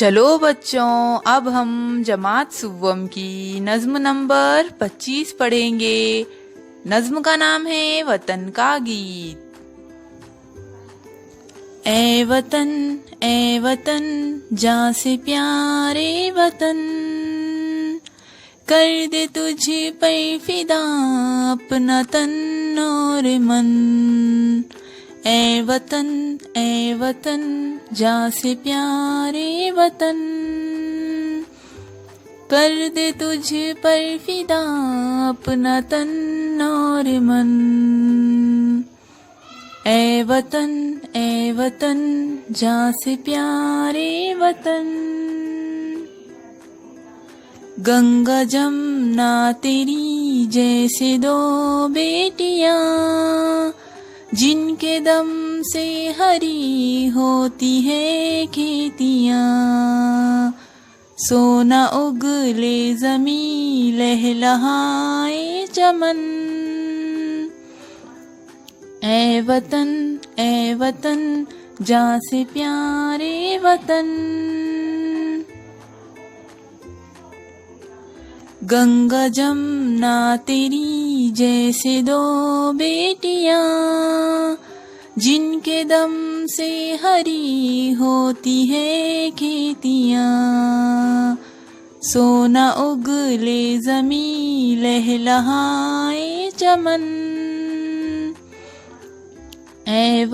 चलो बच्चों, अब हम जमात सुव्वम की नज्म नंबर 25 पढ़ेंगे। नज्म का नाम है वतन का गीत। ए वतन जान से प्यारे वतन, कर दे तुझ पर फिदा अपना तन और मन। ए वतन जान से प्यारे वतन, कर दे तुझ पर फिदा अपना तन और मन। ए वतन जान से प्यारे वतन। गंगा जमुना तेरी जैसे दो बेटियां, जिनके दम से हरी होती है खेतियां। सोना उगले ज़मीं लहलहाए चमन। ए वतन जान से प्यारे वतन। गंगा जमुना तेरी जैसे दो बेटियां, जिनके दम से हरी होती है खेतियां। सोना उगले ज़मीं लहलहाए चमन। ए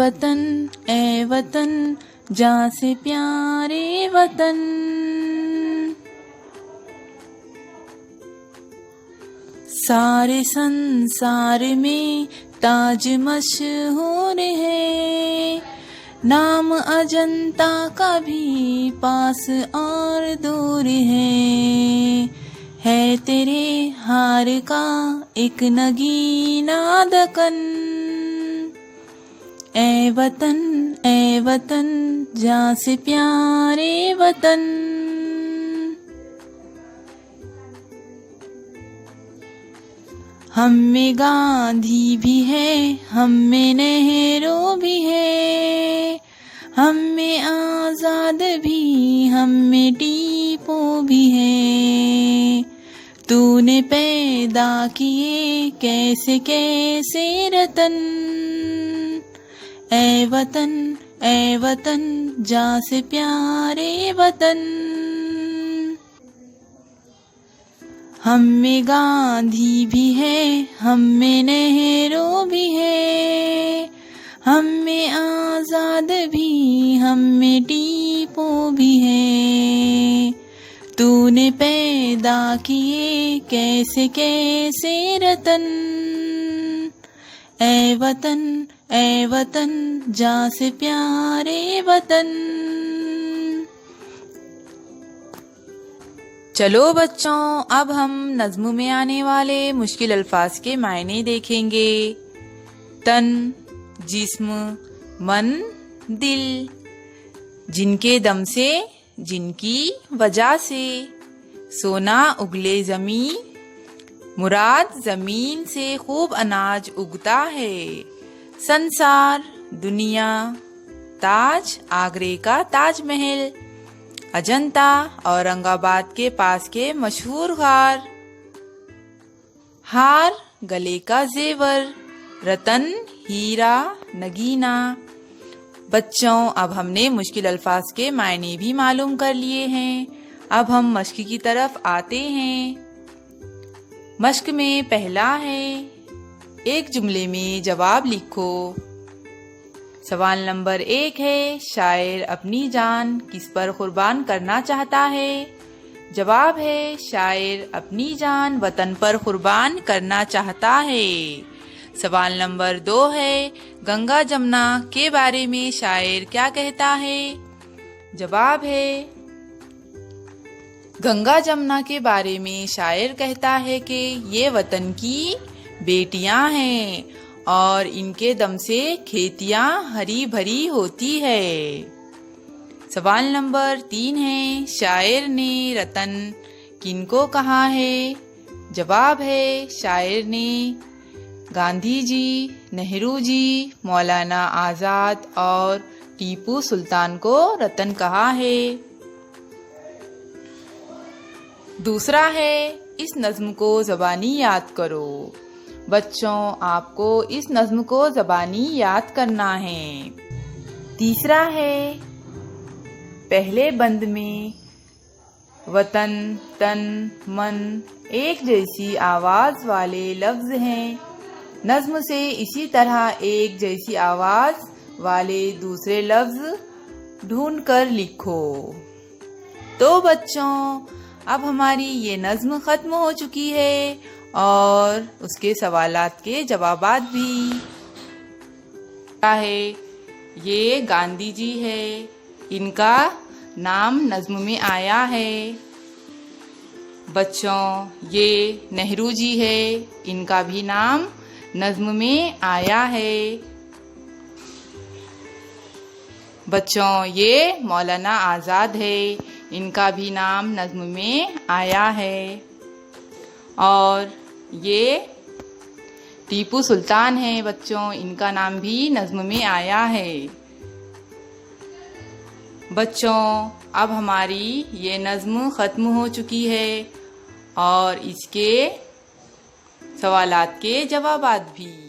वतन जान से प्यारे वतन। सारे संसार में ताज मशहूर है, नाम अजंता का भी पास और दूर है तेरे हार का एक नगीना दकन। ए वतन जान से प्यारे वतन। हम में गांधी भी है, हम में नेहरू भी है, हम में आजाद भी, हम में टीपू भी है। तूने पैदा किए कैसे कैसे रतन। ए वतन जान से प्यारे वतन। हम में गांधी भी है, हम में नेहरू भी है, हम में आजाद भी, हम में टीपू भी है। तूने पैदा किए कैसे कैसे रतन। ए वतन जान से प्यारे वतन। चलो बच्चों, अब हम नज़्म में आने वाले मुश्किल अल्फाज के मायने देखेंगे। तन, जिस्म, मन, दिल। जिनके दम से, जिनकी वजह से। सोना उगले ज़मीं, मुराद ज़मीन से खूब अनाज उगता है। संसार, दुनिया। ताज, आगरे का ताजमहल। अजंता, औरंगाबाद के पास के मशहूर गार। हार, गले का जेवर। रतन, हीरा, नगीना। बच्चों, अब हमने मुश्किल अल्फाज के मायने भी मालूम कर लिए हैं। अब हम मश्क की तरफ आते हैं। मश्क में पहला है, एक जुमले में जवाब लिखो। सवाल नंबर 1 है, शायर अपनी जान किस पर कुर्बान करना चाहता है। जवाब है, शायर अपनी जान वतन पर कुर्बान करना चाहता है। सवाल नंबर 2 है, गंगा जमुना के बारे में शायर क्या कहता है। जवाब है, गंगा जमुना के बारे में शायर कहता है कि ये वतन की बेटियां हैं और इनके दम से खेतियां हरी भरी होती है। सवाल नंबर 3 है, शायर ने रतन किनको कहा है। जवाब है, शायर ने गांधी जी, नेहरू जी, मौलाना आज़ाद और टीपू सुल्तान को रतन कहा है। दूसरा है इस नज्म को ज़बानी याद करो। बच्चों, आपको इस नज्म को ज़बानी याद करना है। तीसरा है पहले बंद में वतन, तन, मन एक जैसी आवाज वाले लफ्ज हैं। नज्म से इसी तरह एक जैसी आवाज वाले दूसरे लफ्ज ढूंढ कर लिखो। तो बच्चों, अब हमारी ये नज्म खत्म हो चुकी है और उसके सवालात के जवाबात भी है। ये गांधी जी है, इनका नाम नज्म में आया है। बच्चों, ये नेहरू जी है, इनका भी नाम नज्म में आया है। बच्चों, ये मौलाना आज़ाद है, इनका भी नाम नज्म में आया है। और ये टीपू सुल्तान है बच्चों, इनका नाम भी नज्म में आया है। बच्चों, अब हमारी ये नज्म ख़त्म हो चुकी है और इसके सवालात के जवाबात भी।